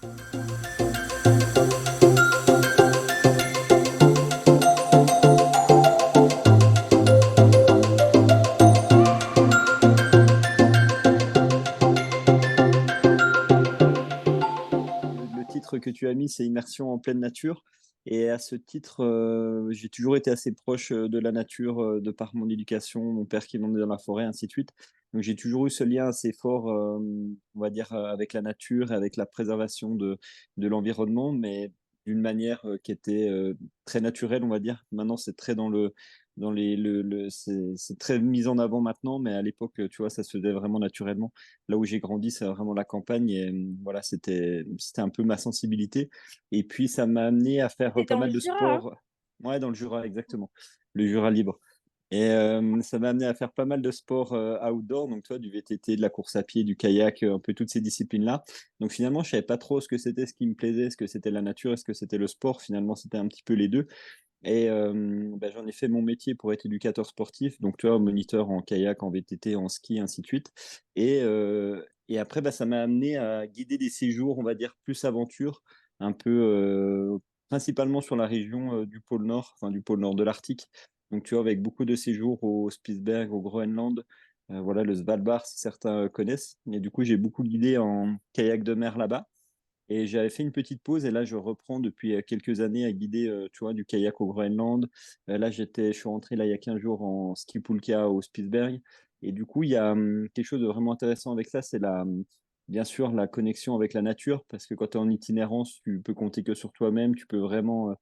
Le titre que tu as mis, c'est Immersion en pleine nature et à ce titre, j'ai toujours été assez proche, de la nature, de par mon éducation, mon père qui m'emmenait dans la forêt, ainsi de suite. Donc j'ai toujours eu ce lien assez fort, on va dire, avec la nature et avec la préservation de l'environnement, mais d'une manière, qui était, très naturelle, on va dire. Maintenant, c'est très dans les le c'est très mis en avant maintenant, mais à l'époque, tu vois, ça se faisait vraiment naturellement. Là où j'ai grandi, c'est vraiment la campagne et voilà, c'était un peu ma sensibilité et puis ça m'a amené à faire, Tu pas dans mal le de Jura, hein? sport. Ouais, dans le Jura, exactement, le Jura libre et ça m'a amené à faire pas mal de sport, outdoor, donc tu vois, du VTT, de la course à pied, du kayak, un peu toutes ces disciplines-là. Donc finalement, je savais pas trop ce que c'était, ce qui me plaisait, est-ce que c'était la nature, est-ce que c'était le sport? Finalement, c'était un petit peu les 2. Et bah, j'en ai fait mon métier pour être éducateur sportif, donc tu vois, moniteur en kayak, en VTT, en ski, ainsi de suite. Et après, bah, ça m'a amené à guider des séjours, on va dire, plus aventure, un peu, principalement sur la région, du pôle Nord, enfin du pôle Nord de l'Arctique. Donc tu vois, avec beaucoup de séjours au Spitsberg, au Groenland, voilà, le Svalbard, si certains, connaissent. Et du coup, j'ai beaucoup guidé en kayak de mer là-bas. Et j'avais fait une petite pause et là, je reprends depuis, quelques années à guider, tu vois, du kayak au Groenland. Là, je suis rentré là, il y a 15 jours en ski Pulka au Spitsberg et du coup, il y a, quelque chose de vraiment intéressant avec ça, c'est bien sûr, la connexion avec la nature parce que quand tu es en itinérance, tu peux compter que sur toi-même, tu peux vraiment,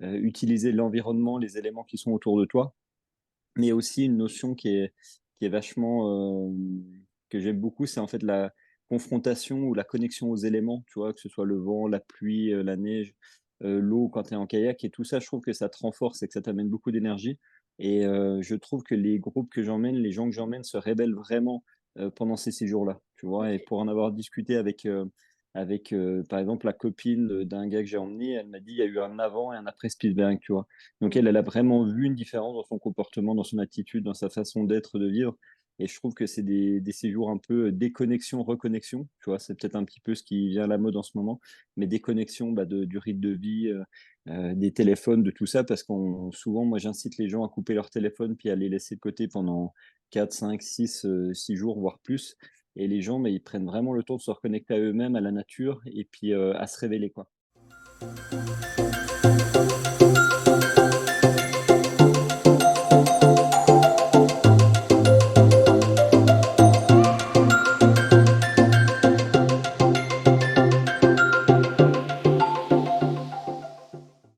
utiliser l'environnement, les éléments qui sont autour de toi. Mais il y a aussi une notion qui est vachement, que j'aime beaucoup, c'est en fait la confrontation ou la connexion aux éléments, tu vois? Que ce soit le vent, la pluie, la neige, l'eau quand tu es en kayak et tout ça, je trouve que ça te renforce et que ça t'amène beaucoup d'énergie et je trouve que les groupes que j'emmène, les gens que j'emmène se révèlent vraiment, pendant ces séjours-là, tu vois? Et OK. pour en avoir discuté avec, par exemple, la copine, d'un gars que j'ai emmené, elle m'a dit: «Il y a eu un avant et un après Spielberg», tu vois? Donc Mmh. elle, elle a vraiment vu une différence dans son comportement, dans son attitude, dans sa façon d'être, de vivre et je trouve que c'est des séjours un peu, déconnexion, reconnexion, tu vois? C'est peut-être un petit peu ce qui vient à la mode en ce moment, mais déconnexion, bah, du rythme de vie, des téléphones, de tout ça parce qu'on souvent, moi, j'incite les gens à couper leur téléphone puis à les laisser de côté pendant 4, 5, 6 jours, voire plus et les gens, bah, ils prennent vraiment le temps de se reconnecter à eux-mêmes, à la nature et puis, à se révéler, quoi.